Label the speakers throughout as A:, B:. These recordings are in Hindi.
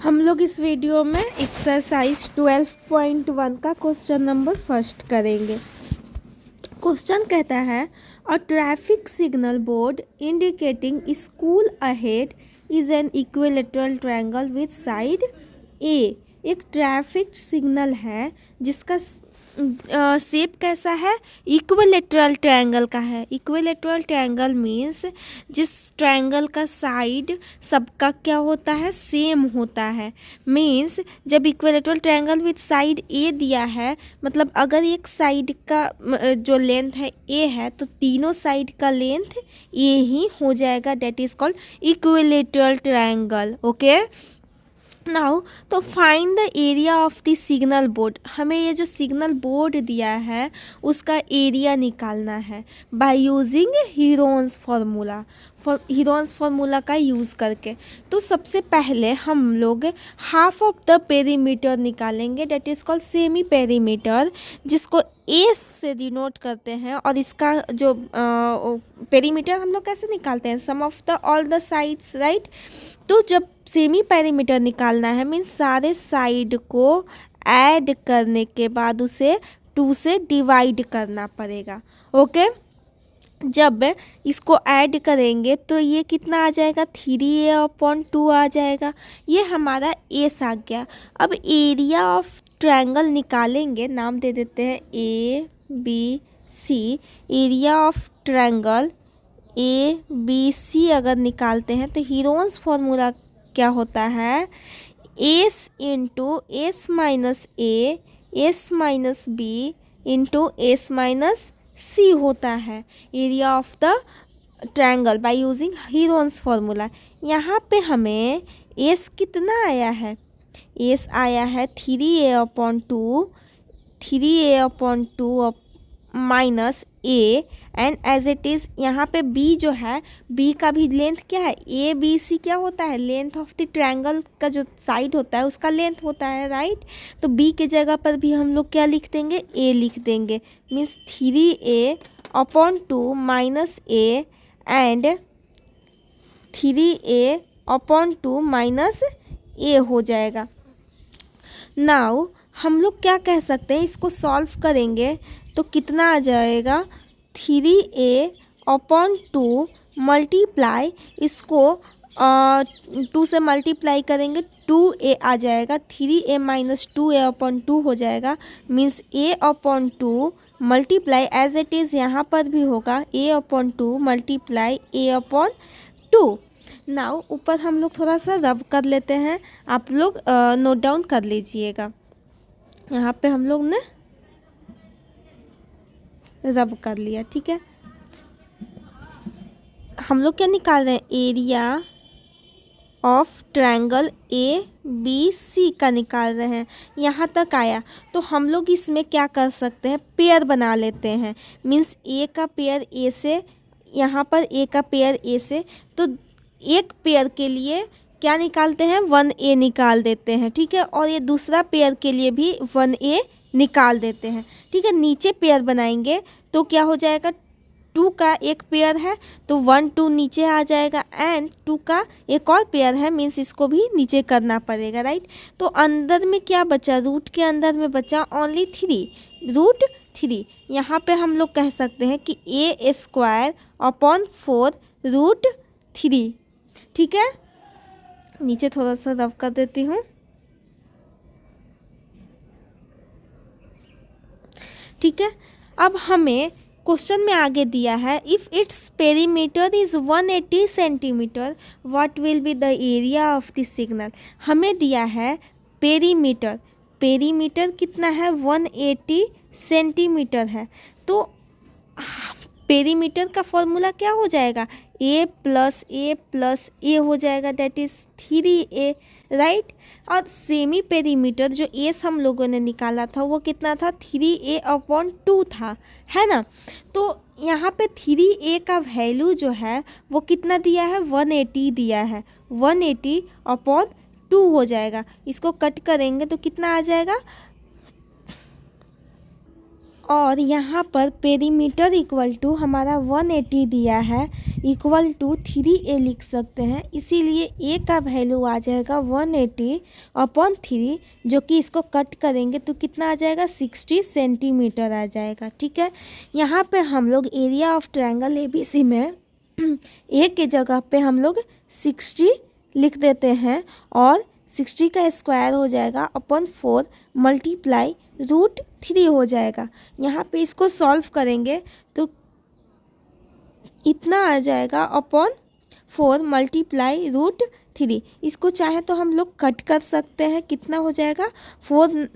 A: हम लोग इस वीडियो में एक्सरसाइज 12.1 का क्वेश्चन नंबर फर्स्ट करेंगे। क्वेश्चन कहता है a traffic signal board indicating school ahead is an equilateral triangle with side a. एक ट्रैफिक सिग्नल है जिसका शेप कैसा है, इक्विलेटरल ट्रायंगल का है। इक्विलेटरल ट्रायंगल मीन्स जिस ट्रायंगल का साइड सबका क्या होता है, सेम होता है। मीन्स जब इक्विलेटरल ट्रायंगल विथ साइड ए दिया है, मतलब अगर एक साइड का जो लेंथ है ए है तो तीनों साइड का लेंथ ए ही हो जाएगा। That is called equilateral triangle. Okay now to find the area of the signal board. हमें ये जो सिग्नल बोर्ड दिया है उसका एरिया निकालना है by using Heron's formula. Heron's formula का यूज़ करके तो सबसे पहले हम लोग हाफ ऑफ द पेरीमीटर निकालेंगे, that is called semi perimeter, जिसको एस से डिनोट करते हैं। और इसका जो पेरीमीटर हम लोग कैसे निकालते हैं, sum of the all the sides, right. तो जब सेमी पेरीमीटर निकालना है मीन्स सारे साइड को ऐड करने के बाद उसे 2 से डिवाइड करना पड़ेगा। ओके जब इसको ऐड करेंगे तो ये कितना आ जाएगा, 3a/2 आ जाएगा। ये हमारा एस आ गया। अब एरिया ऑफ ट्रायंगल निकालेंगे, नाम दे देते हैं ABC। Area of triangle ABC अगर निकालते हैं तो हीरोन्स फार्मूला क्या होता है, s into S minus A S minus b into S minus c होता है area of the triangle by using Heron's formula. यहाँ पे हमें एस कितना आया है, एस आया है 3a/2 minus A and as it is. यहाँ पे बी जो है, बी का भी लेंथ क्या है, ABC क्या होता है, लेंथ ऑफ द ट्रायंगल का जो साइड होता है उसका लेंथ होता है, राइट। तो बी के जगह पर भी हम लोग क्या लिख देंगे, ए लिख देंगे। Means 3a/2 minus A and 3a/2 minus a हो जाएगा। नाउ हम लोग क्या कह सकते हैं, इसको सॉल्व करेंगे तो कितना आ जाएगा, 3a/2 मल्टीप्लाई, इसको 2 से मल्टीप्लाई करेंगे 2a आ जाएगा, 3a माइनस 2a/2 हो जाएगा। Means a/2 multiply as it is यहाँ पर भी होगा a/2 मल्टीप्लाई a/2। नाउ ऊपर हम लोग थोड़ा सा रब कर लेते हैं, आप लोग नोट डाउन कर लीजिएगा। यहाँ पे हम लोग ने रब कर लिया, ठीक है। हम लोग क्या निकाल रहे हैं, एरिया ऑफ ट्रायंगल ABC का निकाल रहे हैं। यहाँ तक आया तो हम लोग इसमें क्या कर सकते हैं, पेयर बना लेते हैं। मीन्स ए का पेयर ए से, यहाँ पर ए का पेयर ए से, तो एक पेयर के लिए क्या निकालते हैं, 1a निकाल देते हैं, ठीक है। और ये दूसरा पेयर के लिए भी 1a निकाल देते हैं, ठीक है। नीचे पेयर बनाएंगे तो क्या हो जाएगा, 2 का एक पेयर है तो 1 2 नीचे आ जाएगा एंड 2 का एक और पेयर है, मीन्स इसको भी नीचे करना पड़ेगा, राइट। तो अंदर में क्या बचा, रूट के अंदर में बचा ओनली 3 यहाँ पे हम लोग कह सकते हैं कि a² 4√3, ठीक है। नीचे थोड़ा सा रफ कर देती हूँ, ठीक है। अब हमें क्वेश्चन में आगे दिया है if its perimeter is 180 centimetre what will be the area of the signal. हमें दिया है पेरीमीटर, पेरीमीटर कितना है, 180 सेंटीमीटर है। तो पेरीमीटर का फॉर्मूला क्या हो जाएगा, a+a+a हो जाएगा, डेट इज़ 3a, राइट। और सेमी पेरीमीटर जो एस हम लोगों ने निकाला था वो कितना था, 3a/2 था, है ना। तो यहाँ पे 3a का वैल्यू जो है वो कितना दिया है, 180 दिया है, 180/2 हो जाएगा। इसको कट करेंगे तो कितना आ जाएगा, और यहाँ पर पेरीमीटर इक्वल टू हमारा 180 दिया है, इक्वल टू 3a लिख सकते हैं, इसीलिए a का वैल्यू आ जाएगा 180/3, जो कि इसको कट करेंगे तो कितना आ जाएगा 60 सेंटीमीटर आ जाएगा। ठीक है, यहाँ पे हम लोग एरिया ऑफ ट्रायंगल ABC में a के जगह पे हम लोग 60 लिख देते हैं और 60 का स्क्वायर हो जाएगा अपॉन 4 मल्टीप्लाई √3 हो जाएगा। यहाँ पे इसको सॉल्व करेंगे तो इतना आ जाएगा अपॉन 4 मल्टीप्लाई √3। इसको चाहे तो हम लोग कट कर सकते हैं, कितना हो जाएगा 4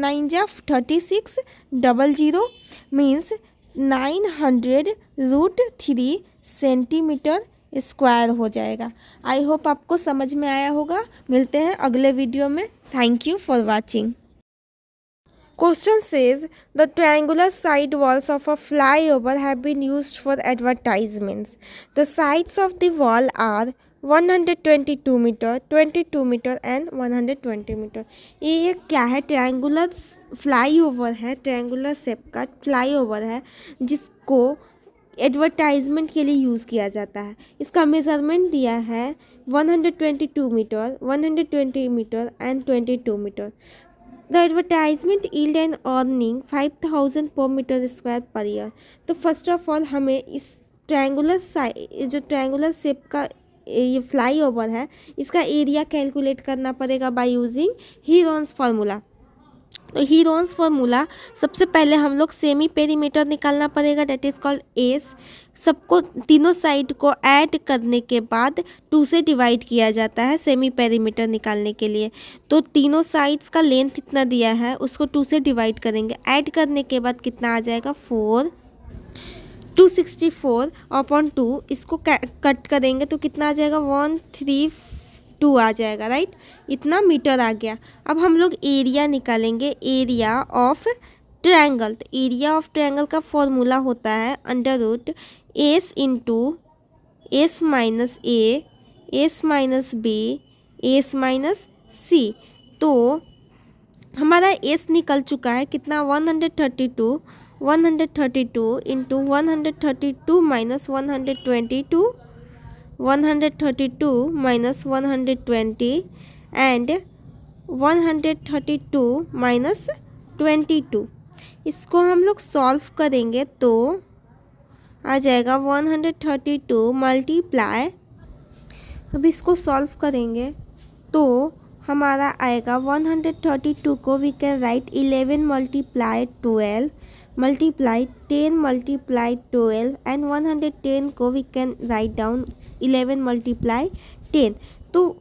A: 9 जा 36, 00 मीन्स 900√3 सेंटीमीटर स्क्वायर हो जाएगा। आई होप आपको समझ में आया होगा। मिलते हैं अगले वीडियो में। Thank you for watching. Question says the triangular side walls of a flyover have been used for advertisements. The sides of the wall are 122 meter, 22 meter and 120 meter. ये क्या है? ट्रायंगुलर फ्लाईओवर है, ट्रायंगुलर शेप का फ्लाईओवर है जिसको एडवर्टाइजमेंट के लिए यूज़ किया जाता है। इसका मेज़रमेंट दिया है 122 metre, 120 metre and 22 metre. The advertisement yield an earning 5000 per meter square per year. तो फर्स्ट ऑफ ऑल हमें इस जो ट्रायंगुलर शेप का ये फ्लाई ओवर है, इसका एरिया कैलकुलेट करना पड़ेगा बाय यूजिंग हीरोन्स फार्मूला। तो हीरोन्स फार्मूला सबसे पहले हम लोग सेमी पेरीमीटर निकालना पड़ेगा, दैट इज़ कॉल्ड एस। सबको तीनों साइड को ऐड करने के बाद 2 से डिवाइड किया जाता है सेमी पेरीमीटर निकालने के लिए। तो तीनों साइड्स का लेंथ इतना दिया है, उसको 2 से डिवाइड करेंगे, ऐड करने के बाद कितना आ जाएगा 264/2। इसको कट करेंगे तो कितना आ जाएगा 132 आ जाएगा, राइट। इतना मीटर आ गया। अब हम लोग एरिया निकालेंगे, एरिया ऑफ ट्रायंगल। तो एरिया ऑफ ट्रायंगल का फॉर्मूला होता है √S × S - A, S - B, S - C। तो हमारा S निकल चुका है, कितना 132 × 132 - 122 - 122, 132 - 120 एंड 132 - 22। इसको हम लोग सॉल्व करेंगे तो आ जाएगा 132 मल्टीप्लाई। अब इसको सॉल्व करेंगे तो हमारा आएगा 132 को we can write 11 multiply 12 multiply 10 multiply 12 एंड 110 को we can write down 11 multiply 10। तो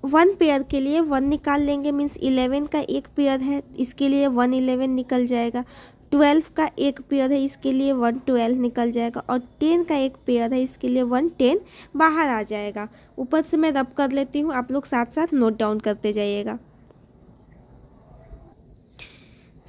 A: 1 पेयर के लिए 1 निकाल लेंगे, मीन्स 11 का एक पेयर है, इसके लिए 111 निकल जाएगा। 12 का एक पेयर है, इसके लिए 112 निकल जाएगा। और 10 का एक पेयर है, इसके लिए 110 बाहर आ जाएगा। ऊपर से मैं रब कर लेती हूँ, आप लोग साथ साथ नोट डाउन करते जाइएगा।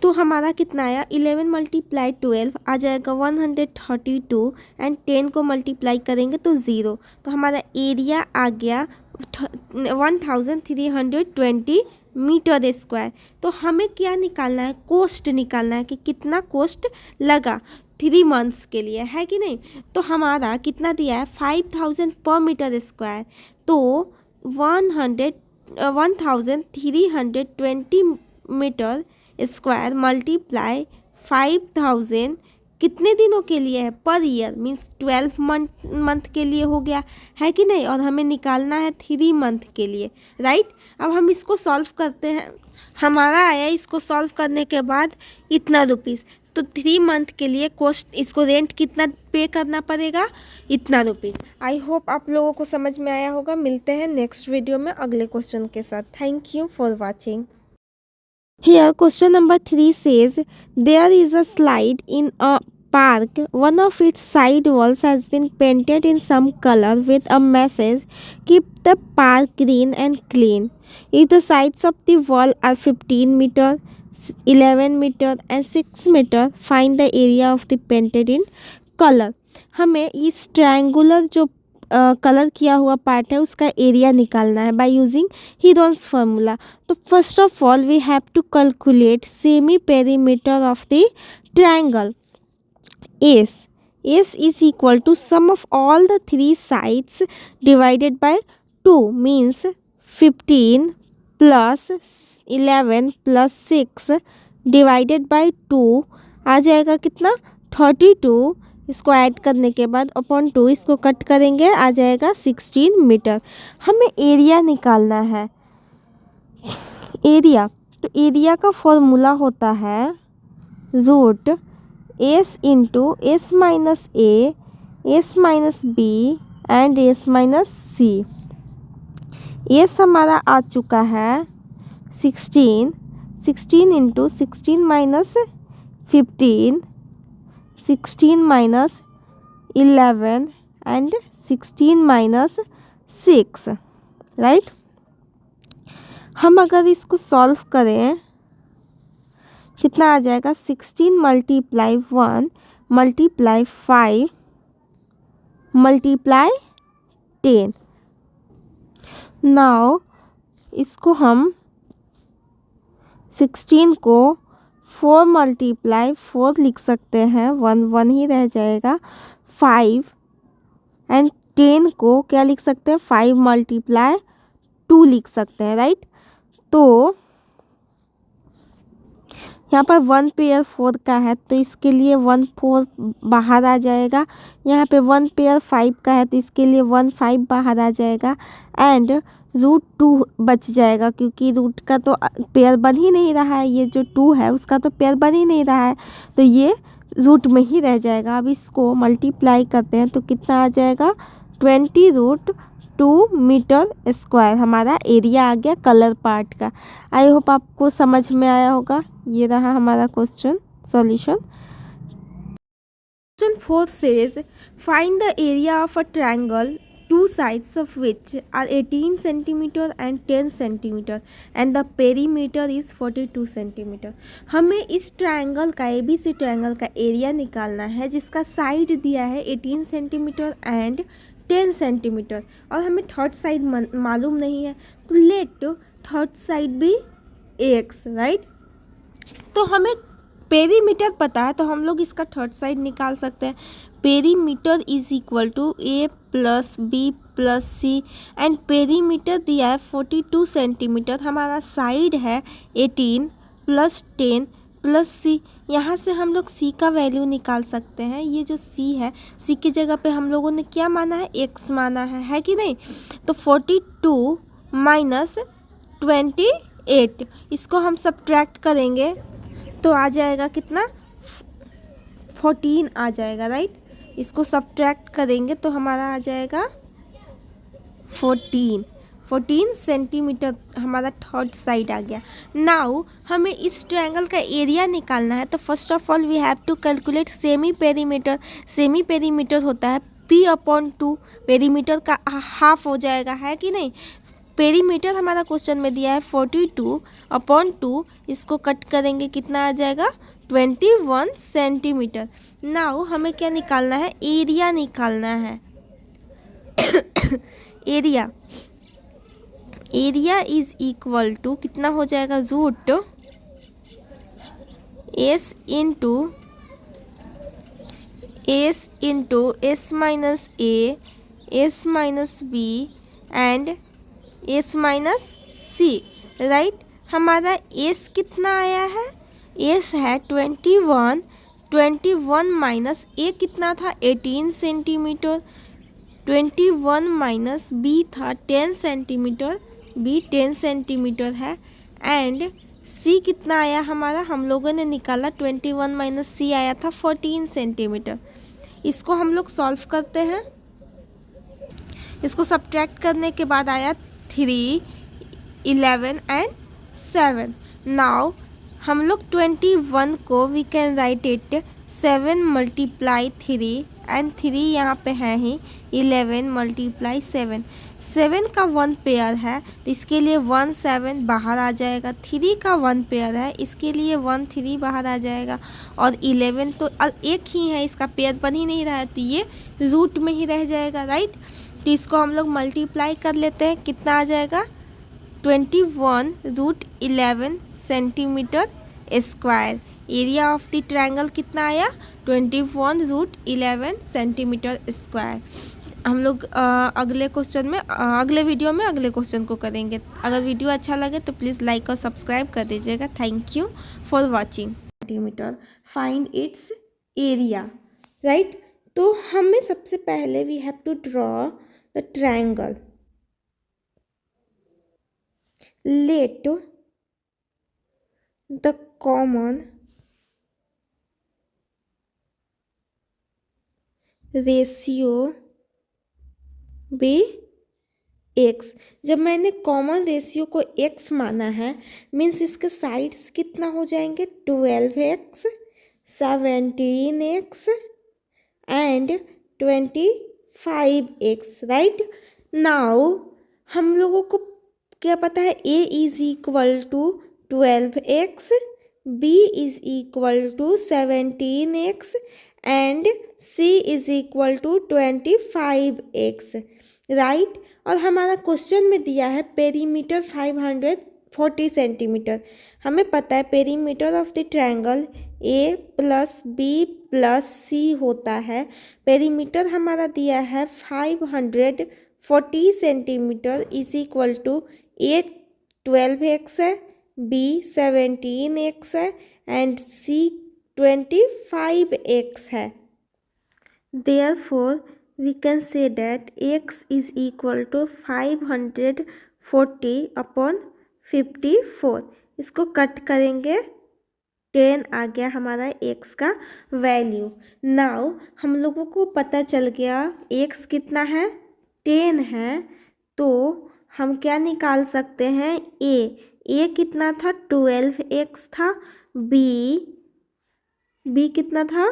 A: तो हमारा कितना आया 11 मल्टीप्लाई 12 आ जाएगा 132 एंड 10 को मल्टीप्लाई करेंगे तो 0। तो हमारा एरिया आ गया 1320 मीटर स्क्वायर। तो हमें क्या निकालना है? कोस्ट निकालना है कि कितना कोस्ट लगा 3 मंथ्स के लिए, है कि नहीं। तो हमारा कितना दिया है 5000 पर मीटर स्क्वायर। तो 1320 मीटर स्क्वायर मल्टीप्लाई 5000 कितने दिनों के लिए है? पर ईयर, मीन्स 12 मंथ के लिए हो गया, है कि नहीं। और हमें निकालना है 3 मंथ के लिए, राइट। अब हम इसको सॉल्व करते हैं। हमारा आया इसको सॉल्व करने के बाद इतना रुपीज़। तो 3 मंथ के लिए कॉस्ट, इसको रेंट कितना पे करना पड़ेगा? इतना रुपीज़। आई होप आप लोगों को समझ में आया होगा। मिलते हैं नेक्स्ट वीडियो में अगले क्वेश्चन के साथ। Thank you for watching. Here question number 3 says there is a slide in a park. One of its side walls has been painted in some color with a message, keep the park green and clean. If the sides of the wall are 15 meter, 11 meter and 6 meter, find the area of the painted in color. हमें इस ट्रायंगुलर जो कलर किया हुआ पार्ट है उसका एरिया निकालना है बाय यूजिंग हीरोन्स फार्मूला। तो first of all we have to calculate semi perimeter of the triangle S. S is equal to sum of all the three sides divided by 2 means 15 plus 11 plus 6 divided by 2 आ जाएगा कितना 32। इसको ऐड करने के बाद अपॉन 2 इसको कट करेंगे आ जाएगा 16 मीटर। हमें एरिया निकालना है। एरिया, तो एरिया का फॉर्मूला होता है root S into S minus A, S minus B and S minus C. S हमारा आ चुका है 16, 16 into 16 minus 15, 16 minus 11 and 16 minus 6, right. हम अगर इसको सॉल्व करें कितना आ जाएगा 16 मल्टीप्लाई 1 मल्टीप्लाई 5 मल्टीप्लाई 10। नाउ इसको हम 16 को 4 मल्टीप्लाई 4 लिख सकते हैं, 1 1 ही रह जाएगा। 5 एंड 10 को क्या लिख सकते हैं 5 मल्टीप्लाई 2 लिख सकते हैं, राइट। तो यहाँ पर 1 पेयर 4 का है तो इसके लिए 1 4 बाहर आ जाएगा। यहाँ पे 1 पेयर 5 का है तो इसके लिए 1 5 बाहर आ जाएगा एंड रूट 2 बच जाएगा क्योंकि रूट का तो पेयर बन ही नहीं रहा है, ये जो 2 है उसका तो पेयर बन ही नहीं रहा है तो ये रूट में ही रह जाएगा। अब इसको मल्टीप्लाई करते हैं तो कितना आ जाएगा 20√2 मीटर स्क्वायर हमारा एरिया आ गया कलर पार्ट का। आई होप आपको समझ में आया होगा। ये रहा हमारा question solution. Question 4 says find the area of a triangle two sides of which are 18 centimeter and 10 centimeter and the perimeter is 42 centimeter। हमें इस ट्रायंगल का ABC ट्रायंगल का एरिया निकालना है जिसका साइड दिया है 18 सेंटीमीटर एंड 10 सेंटीमीटर और हमें थर्ड साइड मालूम नहीं है तो लेट थर्ड साइड भी एक्स, राइट। तो हमें पेरीमीटर पता है तो हम लोग इसका थर्ड साइड निकाल सकते हैं। Perimeter is equal to A plus B plus C and perimeter दिया है 42 सेंटीमीटर, हमारा साइड है 18 प्लस 10 प्लस सी। यहाँ से हम लोग सी का वैल्यू निकाल सकते हैं। ये जो सी है सी की जगह पे हम लोगों ने क्या माना है एक्स माना है कि नहीं। तो 42 माइनस 28 इसको हम सब्ट्रैक्ट करेंगे तो आ जाएगा कितना 14 आ जाएगा, राइट। इसको सब्ट्रैक्ट करेंगे तो हमारा आ जाएगा 14 सेंटीमीटर हमारा थर्ड साइड आ गया। नाउ हमें इस ट्रायंगल का एरिया निकालना है तो first of all we have to calculate semi perimeter. Semi perimeter होता है P/2, पेरीमीटर का हाफ हो जाएगा, है कि नहीं। पेरीमीटर हमारा क्वेश्चन में दिया है 42/2, इसको कट करेंगे कितना आ जाएगा 21 सेंटीमीटर। नाउ हमें क्या निकालना है एरिया निकालना है। एरिया इज इक्वल टू कितना हो जाएगा root S into S minus A, S minus B and S minus C, right. हमारा एस कितना आया है एस है 21 माइनस ए कितना था 18 सेंटीमीटर, 21 माइनस बी था 10 सेंटीमीटर, बी 10 सेंटीमीटर है एंड सी कितना आया हमारा हम लोगों ने निकाला 21 माइनस सी आया था 14 सेंटीमीटर। इसको हम लोग सॉल्व करते हैं। इसको सब्ट्रैक्ट करने के बाद आया 3, 11 एंड 7। नाउ हम लोग 21 को we can write it 7 multiply 3 and 3 यहाँ पे है ही 11 मल्टीप्लाई 7। 7 का 1 पेयर है तो इसके लिए 1 7 बाहर आ जाएगा। 3 का 1 पेयर है इसके लिए 1 3 बाहर आ जाएगा और 11 तो एक ही है इसका पेयर बन ही नहीं रहा है तो ये रूट में ही रह जाएगा, राइट। तो इसको हम लोग मल्टीप्लाई कर लेते हैं, कितना आ जाएगा 21√11 centimetre square. Area of the triangle कितना आया 21√11 सेंटीमीटर स्क्वायर। हम लोग अगले क्वेश्चन में अगले वीडियो में अगले क्वेश्चन को करेंगे। अगर वीडियो अच्छा लगे तो प्लीज़ लाइक और सब्सक्राइब कर दीजिएगा। Thank you for watching. Centimetre find its area, right. तो हमें सबसे पहले we have to draw the triangle. Let the common ratio be x. जब मैंने कॉमन रेशियो को एक्स माना है मीन्स इसके साइड्स कितना हो जाएंगे 12x, 17x and 25x, right. Now हम लोगों को क्या पता है a is equal to 12x, b is equal to 17x and c is equal to 25x, right. और हमारा क्वेश्चन में दिया है पेरीमीटर 540 सेंटीमीटर। हमें पता है perimeter of the triangle a plus B plus c होता है। पेरीमीटर हमारा दिया है 540 centimetre is equal to a 12x है, b 17x है एंड c 25x है। Therefore we can say that x is equal to 540 upon 54। इसको कट करेंगे 10 आ गया हमारा x का वैल्यू। नाउ हम लोगों को पता चल गया x कितना है 10 है, तो हम क्या निकाल सकते हैं a कितना था 12x था, b कितना था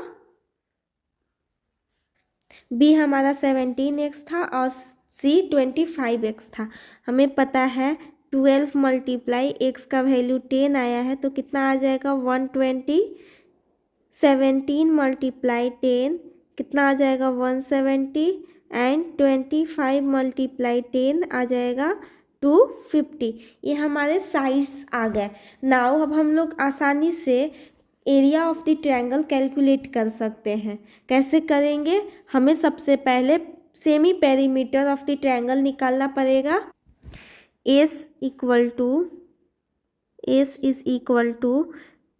A: b हमारा 17x था और c 25x था। हमें पता है 12 मल्टीप्लाई x का वैल्यू 10 आया है तो कितना आ जाएगा 120। 17 मल्टीप्लाई 10 कितना आ जाएगा 170 एंड 25 मल्टीप्लाई 10 आ जाएगा 250। ये हमारे साइड्स आ गए। नाउ अब हम लोग आसानी से area of the triangle calculate कर सकते हैं। कैसे करेंगे, हमें सबसे पहले semi perimeter of the triangle निकालना पड़ेगा। S is equal to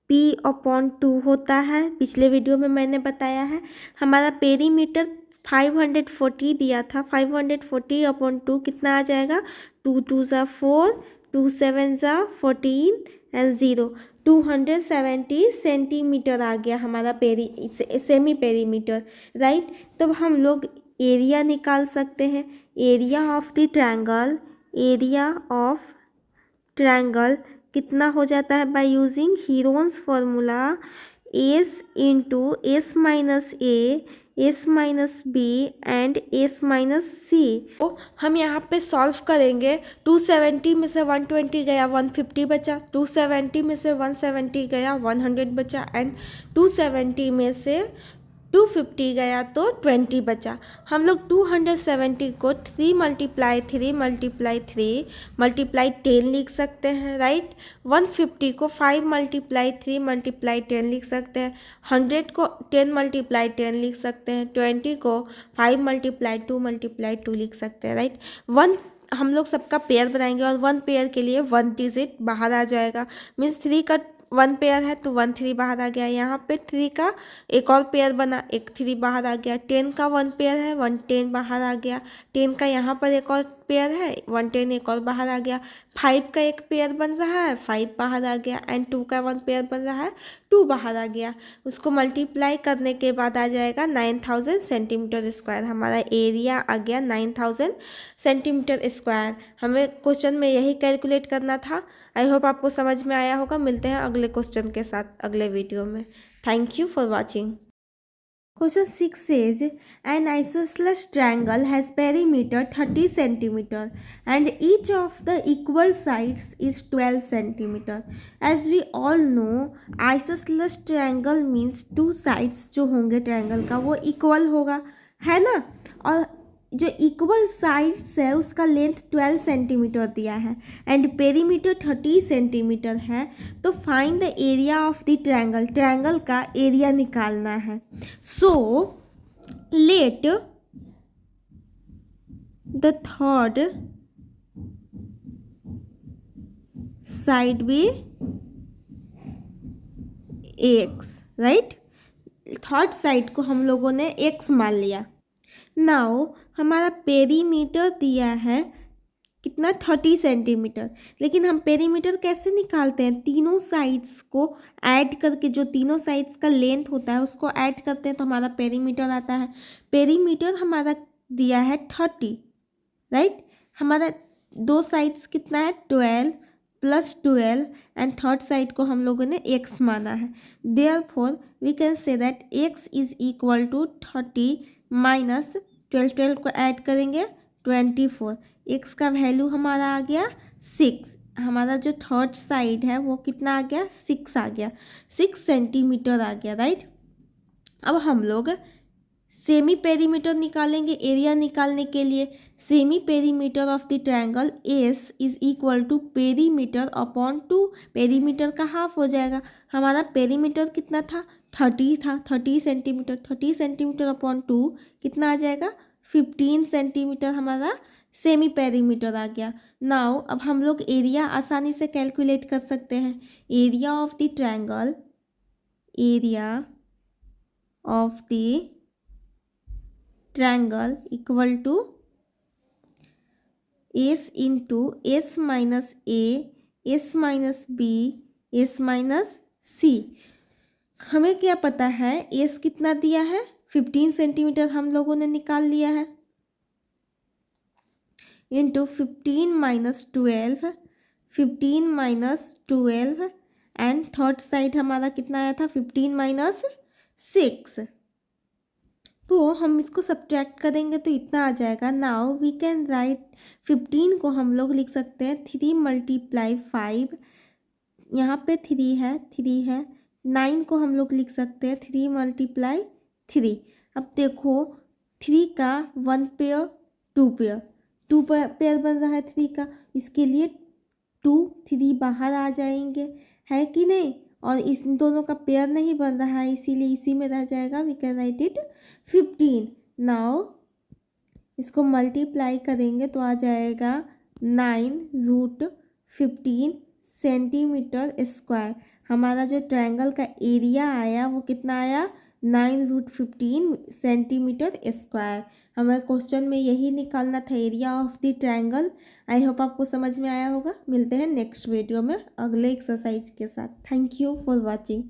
A: P upon 2 होता है। पिछले वीडियो में मैंने बताया है हमारा पेरीमीटर 540 दिया था। 540 अपॉन 2 कितना आ जाएगा 2 2 ज़ा 4, 2 7 ज़ा 14 एंड 0 270 सेंटीमीटर आ गया हमारा सेमी पेरीमीटर, राइट। तो हम लोग एरिया निकाल सकते हैं। एरिया ऑफ द ट्रायंगल कितना हो जाता है by using Heron's formula s into S minus A, S minus B and S minus c. तो हम यहाँ पे सॉल्व करेंगे। 270 में से 120 गया 150 बचा, 270 में से 170 गया 100 बचा एंड 270 में से 250 गया तो 20 बचा। हम लोग 270 को 3 मल्टीप्लाई 3 मल्टीप्लाई 3 मल्टीप्लाई 10 लिख सकते हैं, राइट। 150 को 5 मल्टीप्लाई 3 मल्टीप्लाई 10 लिख सकते हैं। 100 को 10 मल्टीप्लाई 10 लिख सकते हैं। 20 को 5 मल्टीप्लाई 2 मल्टीप्लाई 2 लिख सकते हैं, राइट। 1 हम लोग सबका पेयर बनाएंगे और 1 पेयर के लिए 1 डिजिट बाहर आ जाएगा। मीन्स 3 का 1 पेयर है तो 1 3 बाहर आ गया। यहाँ पे 3 का एक और पेयर बना, एक 3 बाहर आ गया। 10 का 1 पेयर है 1 10 बाहर आ गया। 10 का यहाँ पर एक और पेयर है 1 10 एक और बाहर आ गया। 5 का एक पेयर बन रहा है 5 बाहर आ गया एंड 2 का 1 पेयर बन रहा है 2 बाहर आ गया। उसको मल्टीप्लाई करने के बाद आ जाएगा 9000 सेंटीमीटर स्क्वायर। हमारा एरिया आ गया 9000 सेंटीमीटर स्क्वायर। हमें क्वेश्चन में यही कैलकुलेट करना था। आई होप आपको समझ में आया होगा। मिलते हैं अगले क्वेश्चन के साथ अगले वीडियो में। Thank you for watching. Question 6 says an isosceles triangle has perimeter 30 centimeter and each of the equal sides is 12 centimeter. As we all know, isosceles triangle means 2 sides जो होंगे ट्रायंगल का वो इक्वल होगा, है ना। और जो इक्वल साइड्स है उसका लेंथ 12 सेंटीमीटर दिया है एंड पेरीमीटर 30 सेंटीमीटर है, तो find the area of the triangle, triangle का एरिया निकालना है। So let the third side be x, right. Third side को हम लोगों ने एक्स मान लिया। नाउ हमारा पेरीमीटर दिया है कितना, 30 सेंटीमीटर। लेकिन हम पेरीमीटर कैसे निकालते हैं, तीनों साइड्स को ऐड करके, जो तीनों साइड्स का लेंथ होता है उसको ऐड करते हैं तो हमारा पेरीमीटर आता है। पेरीमीटर हमारा दिया है 30, राइट। हमारा दो साइड्स कितना है, 12 प्लस 12 एंड थर्ड साइड को हम लोगों ने x माना है। Therefore we can say that x is equal to 30 minus 12 को ऐड करेंगे 24। x का वैल्यू हमारा आ गया 6। हमारा जो थर्ड साइड है वो कितना आ गया, 6 आ गया, 6 सेंटीमीटर आ गया, राइट। अब हम लोग सेमी पेरीमीटर निकालेंगे एरिया निकालने के लिए। Semi perimeter of the triangle S is equal to perimeter upon 2, perimeter का हाफ हो जाएगा। हमारा पेरीमीटर कितना था, 30 था, 30 सेंटीमीटर, 30 सेंटीमीटर अपॉन 2 कितना आ जाएगा, 15 सेंटीमीटर हमारा सेमी पेरीमीटर आ गया। नाउ अब हम लोग एरिया आसानी से कैलकुलेट कर सकते हैं। Area of the triangle, area of the triangle equal to s into S minus A, S minus b, s minus c. हमें क्या पता है, एस कितना दिया है, 15 सेंटीमीटर हम लोगों ने निकाल लिया है, into 15 minus 12, 15 minus 12 and third side हमारा कितना आया था, 15 माइनस 6। तो हम इसको सब्ट्रैक्ट करेंगे तो इतना आ जाएगा। नाउ वी कैन राइट 15 को हम लोग लिख सकते हैं 3 मल्टीप्लाई 5, यहाँ पे 3 है, 3 है। 9 को हम लोग लिख सकते हैं 3 मल्टीप्लाई 3। अब देखो 3 का 1 पेयर, 2 पेयर, 2 पेयर बन रहा है 3 का, इसके लिए 2 3 बाहर आ जाएंगे, है कि नहीं। और इस दोनों का पेयर नहीं बन रहा है इसीलिए इसी में रह जाएगा। We can write it 15। Now इसको मल्टीप्लाई करेंगे तो आ जाएगा 9√15 सेंटीमीटर स्क्वायर। हमारा जो ट्रायंगल का एरिया आया वो कितना आया, 9√15 सेंटीमीटर स्क्वायर। हमारे क्वेश्चन में यही निकालना था, area of the triangle. I hope आपको समझ में आया होगा। मिलते हैं नेक्स्ट वीडियो में अगले एक्सरसाइज के साथ। Thank you for watching.